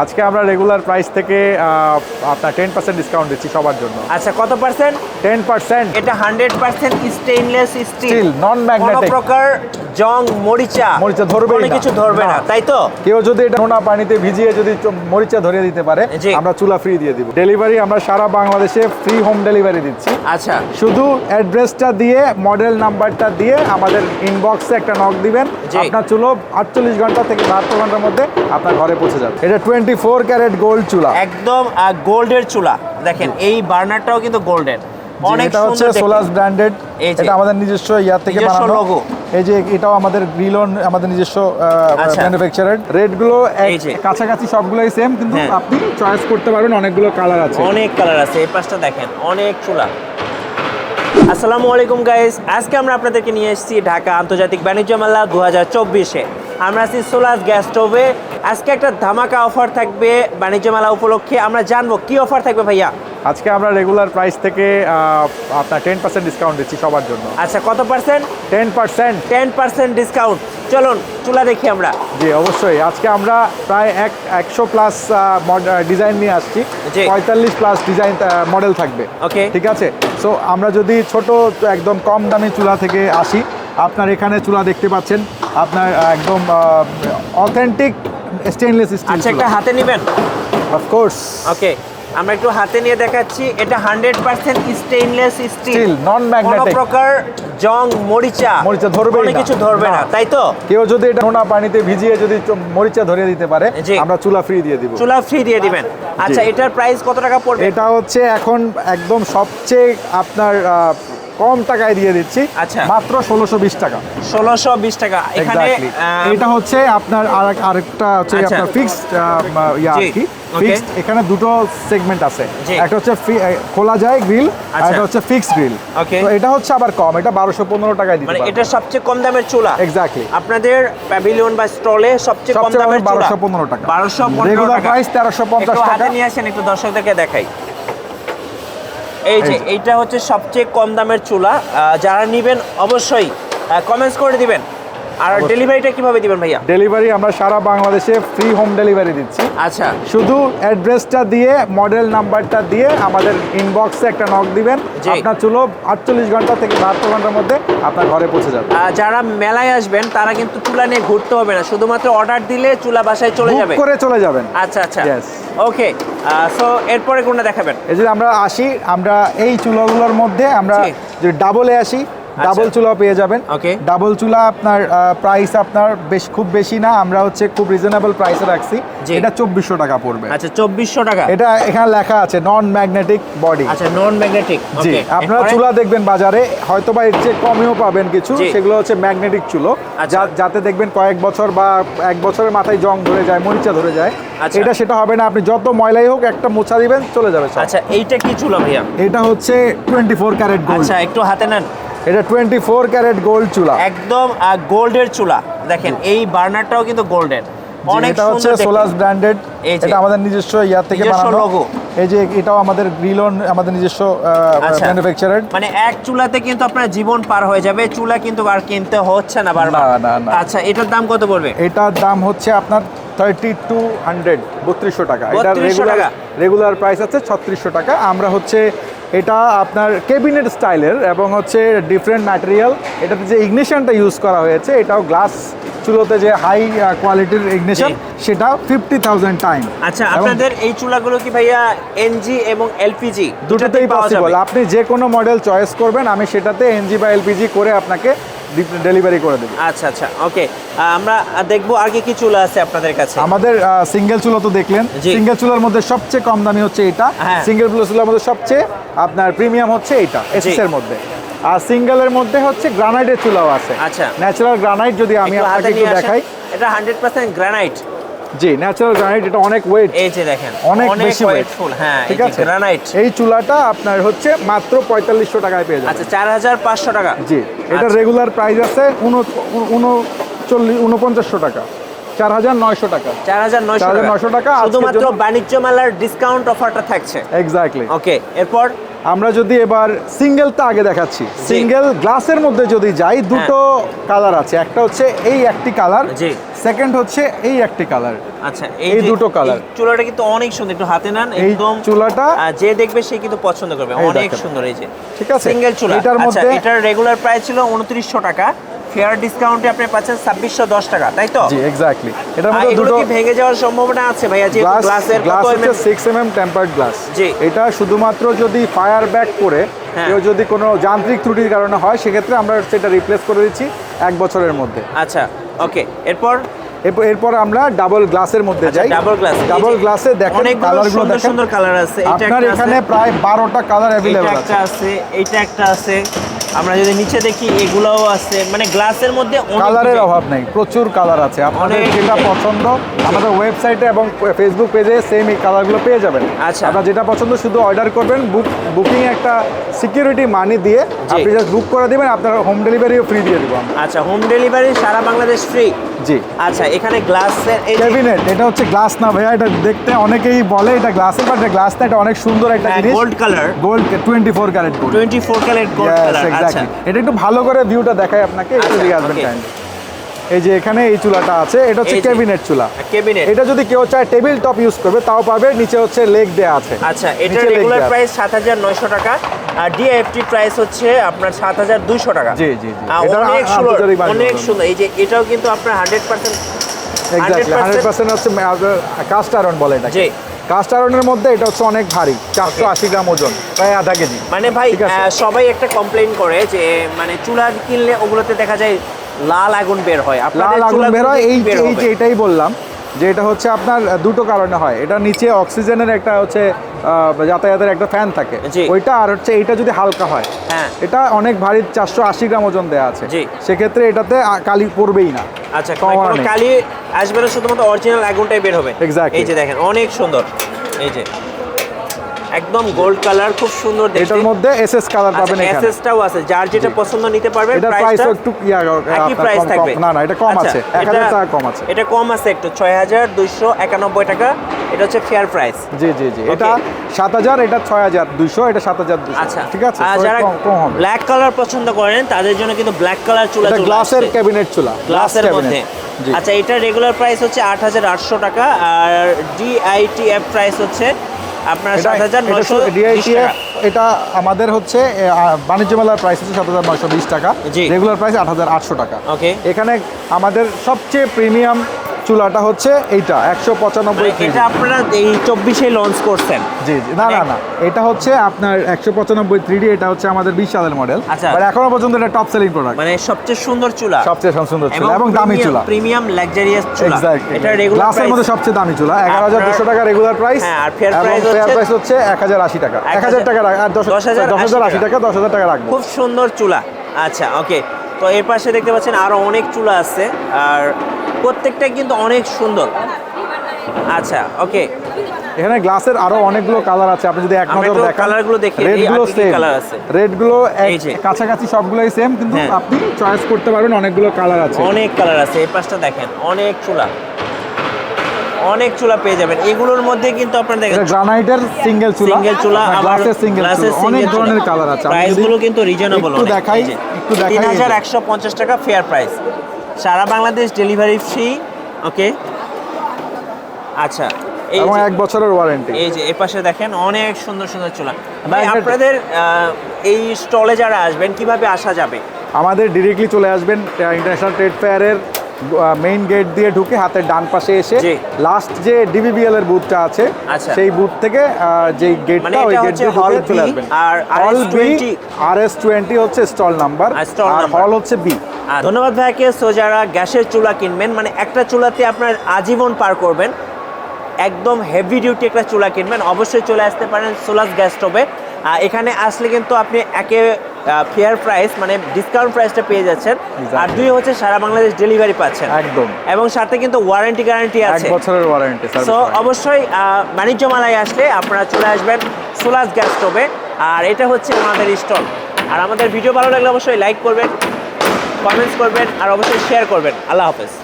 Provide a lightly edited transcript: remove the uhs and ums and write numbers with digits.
আজকে আমরা regular price থেকে আপনার 10% ডিসকাউন্ট দিচ্ছি সবার জন্য। আচ্ছা, কত পার্সেন্ট? 10%। এটা 100% স্টেইনলেস স্টিল, নন ম্যাগনেটিক। কোনো প্রকার জং মরিচা ধরবে না, কিছু ধরবে না, তাই তো? কেউ যদি এটা নোনা পানিতে ভিজিয়ে যদি মরিচা ধরিয়ে দিতে পারে, আমরা চুলা ফ্রি দিয়ে দিব। ডেলিভারি আমরা সারা বাংলাদেশে ফ্রি হোম ডেলিভারি দিচ্ছি। আচ্ছা, শুধু অ্যাড্রেসটা দিয়ে মডেল নাম্বারটা দিয়ে আমাদের ইনবক্সে একটা নক দিবেন, আপনার চুলো 48 ঘন্টা থেকে 72 ঘন্টার মধ্যে আপনার ঘরে পৌঁছে যাবে। এটা 24 ক্যারেট গোল্ড চুলা, একদম গোল্ডের চুলা। দেখেন এই বার্নারটাও কিন্তু গোল্ডের, অনেক এটা হচ্ছে সুন্দর। সোলাস ব্র্যান্ডেড, এটা আমাদের নিজস্ব ইয়ার থেকে বানানো লোগো। এই যে এটাও আমাদের গ্রিল অন, আমাদের নিজস্ব ম্যানুফ্যাকচারার। রেট গুলো কাছাকাছি সবগুলোই সেম, কিন্তু আপনি চয়েস করতে পারবেন, অনেকগুলো কালার আছে, অনেক কালার আছে। এই পাশটা দেখেন, অনেক চুলা। আসসালামু আলাইকুম গাইস, আজকে আমরা আপনাদেরকে নিয়ে এসেছি ঢাকা আন্তর্জাতিক বাণিজ্য মেলা 2024-এ। আমরা আছি সোলাস গ্যাস স্টোভে। আজকে একটা ধামাকা অফার থাকবে বাণিজ্য মেলা উপলক্ষে। আমরা জানবো কি অফার থাকবে ভাইয়া। আজকে আমরা রেগুলার প্রাইস থেকে আপনার 10% ডিসকাউন্ট দিচ্ছি সবার জন্য। আচ্ছা, কত পার্সেন্ট? 10% ডিসকাউন্ট। চলুন চুলা দেখি আমরা। জি অবশ্যই। আজকে আমরা প্রায় 100 প্লাস ডিজাইন নিয়ে আসছি, 45 প্লাস ডিজাইন মডেল থাকবে। ওকে, ঠিক আছে। সো আমরা যদি ছোট একদম কম দামি চুলা থেকে আসি, আপনার এখানে চুলা দেখতে পাচ্ছেন, আপনার একদম অথেন্টিক স্টেইনলেস স্টিল। আচ্ছা, একটা হাতে নেবেন? অফকোর্স। ওকে, আমরা একটু হাতে নিয়ে দেখাচ্ছি। এটা 100% স্টেইনলেস স্টিল, নন ম্যাগনেটিক। কোনো প্রকার জং মরিচা ধরবে না, কিছু ধরবে না, তাই তো? কেউ যদি এটা নোনা পানিতে ভিজিয়ে যদি মরিচা ধরিয়ে দিতে পারে, আমরা চুলা ফ্রি দিয়ে দিব। চুলা ফ্রি দিয়ে দিবেন। আচ্ছা, এটার প্রাইস কত টাকা পড়বে? এটা হচ্ছে এখন একদম সবচেয়ে আপনার কম টাকায় দিয়ে দিচ্ছি। আচ্ছা, মাত্র 1620 টাকা। 1620 টাকা। এখানে এটা হচ্ছে আপনার আরেকটা হচ্ছে আপনার ফিক্সড কি ফিক্সড। এখানে দুটো সেগমেন্ট আছে, একটা হচ্ছে খোলা যায় গ্রিল, আর একটা হচ্ছে ফিক্সড গ্রিল। তো এটা হচ্ছে আবার কম, এটা 1215 টাকায় দিতে মানে পারবেন। এটা সবচেয়ে কম দামের চুলা। এক্স্যাক্টলি। আপনাদের প্যাভিলিয়ন বা স্টলে সবচেয়ে কম দামের চুলা 1215 টাকা। 1215 রেগুলার প্রাইস 1350 টাকা। হাতে নিয়ে আসেন, একটু দর্শকদেরকে দেখাই। এই যে এইটা হচ্ছে সবচেয়ে কম দামের চুলা। যারা নেবেন অবশ্যই কমেন্টস করে দিবেন। আর ডেলিভারিটা কিভাবে দিবেন ভাইয়া? ডেলিভারি আমরা সারা বাংলাদেশে ফ্রি হোম ডেলিভারি দিচ্ছি। আচ্ছা, শুধু অ্যাড্রেসটা দিয়ে মডেল নাম্বারটা দিয়ে আমাদের ইনবক্সে একটা নক দিবেন, আপনার চুলো 48 ঘন্টা থেকে 72 ঘন্টার মধ্যে আপনার ঘরে পৌঁছে যাবে। যারা মেলায় আসবেন তারা কিন্তু চুলা নিয়ে ঘুরতে হবে না, শুধুমাত্র অর্ডার দিলে চুলা বাসায় চলে যাবে, করে চলে যাবেন। আচ্ছা আচ্ছা, ওকে। সো এরপরে কোনটা দেখাবেন? এই যে আমরা আসি, আমরা এই চুলাগুলোর মধ্যে আমরা যদি ডাবলে আসি, ডাবল চুলা পেয়ে যাবেন। ডাবল চুলা আপনার প্রাইস আপনার খুব বেশি না, আমরা হচ্ছে খুব রিজনেবল প্রাইসে রাখছি। এটা 2400 টাকা পড়বে। আচ্ছা, 2400 টাকা। এটা এখানে লেখা আছে নন ম্যাগনেটিক বডি। আচ্ছা, নন ম্যাগনেটিক। জি, আপনারা চুলা দেখবেন বাজারে হয়তো বা এর চেয়ে কমেও পাবেন কিছু, সেগুলো হচ্ছে ম্যাগনেটিক চুলো, যাতে দেখবেন কয়েক বছর বা 1 বছরের মাথায় জং ধরে যায়, মরিচা ধরে যায়। এটা সেটা হবে না, আপনি যত ময়লাই হোক একটা মোছা দিবেন, চলে যাবে সব। আচ্ছা, এইটা কি চুলা ভাইয়া? এটা হচ্ছে 24 ক্যারেট গোল্ড। আচ্ছা, একটু হাতে নেন। এটা 24 ক্যারেট গোল্ড চুলা, একদম গোল্ডের চুলা। দেখেন এই বার্নারটাও কিন্তু গোল্ডের, অনেক সুন্দর। এটা হচ্ছে সোলাস ব্র্যান্ডেড, এটা আমাদের নিজস্ব ইয়ার থেকে বানানো লোগো। এই যে এটাও আমাদের গ্রিল অন, আমাদের নিজস্ব ম্যানুফ্যাকচারার। মানে এক চুলাতে কিন্তু আপনার জীবন পার হয়ে যাবে, চুলা কিন্তু আর কিনতে হচ্ছে না বারবার। না। আচ্ছা, এটার দাম কত পড়বে? এটার দাম হচ্ছে আপনার 3200 টাকা। এটা রেগুলার প্রাইস আছে 3600 টাকা। আমরা হচ্ছে এটা আপনার ক্যাবিনেট স্টাইলের এবং হচ্ছে ডিফারেন্ট ম্যাটেরিয়াল। এটাতে যে ইগনিশনটা ইউজ করা হয়েছে, এটাও গ্লাস চুলোতে যে হাই কোয়ালিটির ইগনিশন, সেটা 50,000 টাইম। আচ্ছা, আপনাদের এই চুলাগুলো কি ভাইয়া এনজি এবং এলপিজি দুটোতেই পসিবল? আপনি যে কোনো মডেল চয়েস করবেন, আমি সেটাতে এনজি বা এলপিজি করে আপনাকে ডেলিভারি করে দেব। আচ্ছা আচ্ছা, ওকে। আমরা দেখবো আগে কি চুলা আছে আপনাদের কাছে। আমাদের সিঙ্গেল চুলা তো দেখলেন, সিঙ্গেল চুলার মধ্যে সবচেয়ে কম দামি হচ্ছে এটা। সিঙ্গেল চুলার মধ্যে সবচেয়ে আপনার প্রিমিয়াম হচ্ছে এটা এসএস এর মধ্যে। আর সিঙ্গেলের মধ্যে হচ্ছে গ্রানাইটের চুলাও আছে। আচ্ছা, ন্যাচারাল গ্রানাইট যদি আমি আপনাকে একটু দেখাই, এটা 100% গ্রানাইট। জি, ন্যাচারাল গ্রানাইট। এটা অনেক ওয়েট, এই যে দেখেন অনেক বেশি ওয়েটফুল। হ্যাঁ, ঠিক আছে। গ্রানাইট এই চুলাটা আপনার হচ্ছে মাত্র 4500 টাকায় পেয়ে যাবেন। আচ্ছা, 4500 টাকা। জি, এটা রেগুলার প্রাইস আছে 4900 টাকা, 4900 টাকা। 4900 টাকা শুধুমাত্র বাণিজ্য মেলার ডিসকাউন্ট অফারটা থাকছে। এক্স্যাক্টলি। ওকে, এরপর আমরা যদি এবার সিঙ্গেলটা আগে দেখাচ্ছি, সিঙ্গেল গ্লাসের মধ্যে যদি যাই, দুটো কালার আছে, একটা হচ্ছে এই একটি কালার, সেকেন্ড হচ্ছে এই একটি কালার। আচ্ছা, এই দুটো কালার। চুলাটা কিন্তু অনেক সুন্দর, একটু হাতে নেন, একদম চুলাটা যে দেখবে সে কিন্তু পছন্দ করবে, অনেক সুন্দর। এই যে ঠিক আছে, সিঙ্গেল চুলা। এটার আচ্ছা, মধ্যে এটার রেগুলার প্রাইস ছিল 2900 টাকা, ফেয়ার ডিসকাউন্টে আপনি পাচ্ছেন 2610 টাকা, তাই তো? জি এক্স্যাক্টলি। এটার মধ্যে এগুলো দুটো কি ভেঙে যাওয়ার সম্ভাবনা আছে ভাইয়া? যে গ্লাসের গ্লাস হচ্ছে 6 mm টেম্পারড গ্লাস। জি, এটা শুধুমাত্র যদি ফায়ার ব্যাক করে কেউ যদি কোনো যান্ত্রিক ত্রুটির কারণে হয়, সেক্ষেত্রে আমরা সেটা রিপ্লেস করে দিচ্ছি 1 বছরের মধ্যে। আচ্ছা ওকে, এরপর আমরা ডাবল গ্লাসের মধ্যে যাই। ডাবল গ্লাসে দেখেন কালারগুলো, দেখেন সুন্দর কালার আছে। আপনার এখানে প্রায় 12টা কালার अवेलेबल আছে। এইটা একটা আছে, আমরা যদি নিচে দেখি এগুলোও আছে, মানে গ্লাসের মধ্যে কালারের অভাব নেই, প্রচুর কালার আছে। আপনাদের যেটা পছন্দ আমাদের ওয়েবসাইটে এবং ফেসবুক পেজে সেম এই কালারগুলো পেয়ে যাবেন। আচ্ছা, আপনার যেটা পছন্দ শুধু অর্ডার করবেন, বুকিং একটা সিকিউরিটি মানি দিয়ে আপনি জাস্ট বুক করে দিবেন, আপনার হোম ডেলিভারিও ফ্রি দিয়ে দিব। আচ্ছা, হোম ডেলিভারি সারা বাংলাদেশ ফ্রি। জি। আচ্ছা, এখানে গ্লাসের ক্যাবিনেট, এটা হচ্ছে গ্লাস না ভাইয়া, এটা দেখতে অনেকেই বলে এটা গ্লাসের, বাট এটা গ্লাস না, এটা অনেক সুন্দর একটা জিনিস। Gold colour, gold 24 carat gold, 24 carat gold colour. আচ্ছা, এটা একটু ভালো করে ভিউটা দেখাই আপনাকে, একটু দিয়ে আসবেন কাইন্ডলি। এই যে এখানে এই চুলাটা আছে, এটা হচ্ছে ক্যাবিনেট চুলা। এটা যদি কেউ চায় টেবিল টপ ইউজ করবে তাও পাবে, নিচে হচ্ছে লেগ দেয়া আছে। আচ্ছা, এটা রেগুলার প্রাইস 7900 টাকা, আর ডিএফটি প্রাইস হচ্ছে আপনার 7200 টাকা। জি জি জি, এটা অনেক সুন্দর। এই যে এটাও কিন্তু আপনার 100% এক্স্যাক্টলি 100% হচ্ছে কাস্ট আয়রন বলে এটা। জি, কাস্ট আয়রনের মধ্যে এটা হচ্ছে অনেক ভারী, 480 গ্রাম ওজন, প্রায় আধা কেজি। মানে ভাই সবাই একটা কমপ্লেইন করে যে মানে চুলা কিনলে ওগুলোতে দেখা যায় লাল আগুন বের হয়, লাল আগুন বের হয়। এইটাই বললাম যে এটা হচ্ছে আপনার দুটো কারণে হয়। এটা নিচে অক্সিজেনের একটা হচ্ছে যাতায়াতের একটা ফ্যান থাকে, ওইটা, আর হচ্ছে এইটা যদি হালকা হয়, এটা অনেক ভারী, 480 গ্রাম ওজন দেওয়া আছে, সেক্ষেত্রে এটাতে কালি পড়বেই না। আচ্ছা, কোনো কালি আসবে না, শুধুমাত্র অরিজিনাল আগুনটাই বের হবে। এই যে দেখেন অনেক সুন্দর, এই যে একদম গোল্ড কালার, খুব সুন্দর দেখতে। এটার মধ্যে এসএস কালার পাবেন, এখানে এসএসটাও আছে, যার যেটা পছন্দ নিতে পারবেন। এটা প্রাইস একটু একই প্রাইস থাকবে না, এটা কম আছে, 1000 টাকা কম আছে। এটা কম আছে একটু, 6291 টাকা, এটা হচ্ছে ফেয়ার প্রাইস। জি জি জি, এটা 7000, এটা 6200, এটা 7200। আচ্ছা, ঠিক আছে। যারা ব্ল্যাক কালার পছন্দ করেন তাদের জন্য কিন্তু ব্ল্যাক কালার চুলা, এটা গ্লাসের ক্যাবিনেট চুলা, গ্লাসের মধ্যে। আচ্ছা, এটা রেগুলার প্রাইস হচ্ছে 8800 টাকা, আর ডিআইটিএফ প্রাইস হচ্ছে আপনার 7920 টাকা। এটা আমাদের হচ্ছে বাণিজ্য মেলার প্রাইস হচ্ছে 7920 টাকা, রেগুলার প্রাইস 8800 টাকা। ওকে, এখানে আমাদের সবচেয়ে প্রিমিয়াম চুলাটা হচ্ছে এইটা 195। এটা আপনারা এই 24-এ লঞ্চ করছেন? জি জি, না না না, এটা হচ্ছে আপনার 195 3D, এটা হচ্ছে আমাদের 20 সালের মডেল, আর এখনো পর্যন্ত এটা টপ সেলিং প্রোডাক্ট, মানে সবচেয়ে সুন্দর চুলা, সবচেয়ে সুন্দর চুলা এবং দামি চুলা, প্রিমিয়াম লাক্সারিয়াস চুলা। এটা রেগুলার গ্লাসের মধ্যে সবচেয়ে দামি চুলা, 11200 টাকা রেগুলার প্রাইস, আর ফেয়ার প্রাইস হচ্ছে 1080 টাকা, 1000 টাকা, আর 10080 টাকা, 10000 টাকা রাখবো। খুব সুন্দর চুলা। আচ্ছা ওকে, তো এর পাশে দেখতে পাচ্ছেন আরো অনেক চুলা আছে, আর প্রত্যেকটাই কিন্তু অনেক সুন্দর। আচ্ছা ওকে, এখানে গ্লাসের আরো অনেকগুলো কালার আছে, আপনি যদি এক নজর দেখেন কালারগুলো দেখি, রেডগুলো সেম, রেডগুলো কাছাকাছি সবগুলোই সেম, কিন্তু আপনি চয়েস করতে পারবেন, অনেকগুলো কালার আছে, অনেক কালার আছে। এই পাশটা দেখেন অনেক চুলা, অনেক চুলা পেয়ে যাবেন। এগুলোর মধ্যে কিন্তু আপনারা দেখেন গ্রানাইটের সিঙ্গেল চুলা, গ্লাসের সিঙ্গেল চুলা, অনেক ধরনের কালার আছে। প্রাইসগুলো কিন্তু রিজনেবল, একটু দেখাই 3150 টাকা ফেয়ার প্রাইস, সারা বাংলাদেশ ডেলিভারি ফ্রি। ওকে, আচ্ছা, এবং 1 বছরের ওয়ারেন্টি। এই যে এই পাশে দেখেন অনেক সুন্দর সুন্দর চুলা। ভাই আপনাদের এই স্টলে যারা আসবেন কিভাবে আসা যাবে? আমাদের ডিরেক্টলি চলে আসবেন ইন্টারন্যাশনাল ট্রেড ফেয়ারের মেইন গেট দিয়ে ঢুকে হাতের ডান পাশে এসে লাস্ট যে ডিবিবিএল এর বুথটা আছে, সেই বুথ থেকে যে গেটটা, ওই গেট দিয়ে চলে আসবেন। আর RS20 হচ্ছে স্টল নাম্বার, আর হল হচ্ছে বি। ধন্যবাদ ভাইকে। সো যারা গ্যাসের চুলা কিনবেন, মানে একটা চুলাতে আপনার আজীবন পার করবেন, একদম হেভি ডিউটি একটা চুলা কিনবেন, অবশ্যই চলে আসতে পারেন সোলাস গ্যাস স্টোভে। এখানে আসলে কিন্তু আপনি একে ফেয়ার প্রাইস, মানে ডিসকাউন্ট প্রাইসটা পেয়ে যাচ্ছেন, আর দুই হচ্ছে সারা বাংলাদেশ ডেলিভারি পাচ্ছেন একদম, এবং সাথে কিন্তু ওয়ারেন্টি গ্যারান্টি আছে, 1 বছরের ওয়ারেন্টি। সো অবশ্যই বাণিজ্য মেলায় আসলে আপনারা চলে আসবেন সোলাস গ্যাস স্টোভে, আর এটা হচ্ছে আমাদের স্টল। আর আমাদের ভিডিও ভালো লাগলে অবশ্যই লাইক করবেন, কমেন্টস করবেন, আর অবশ্যই শেয়ার করবেন। আল্লাহ হাফেজ।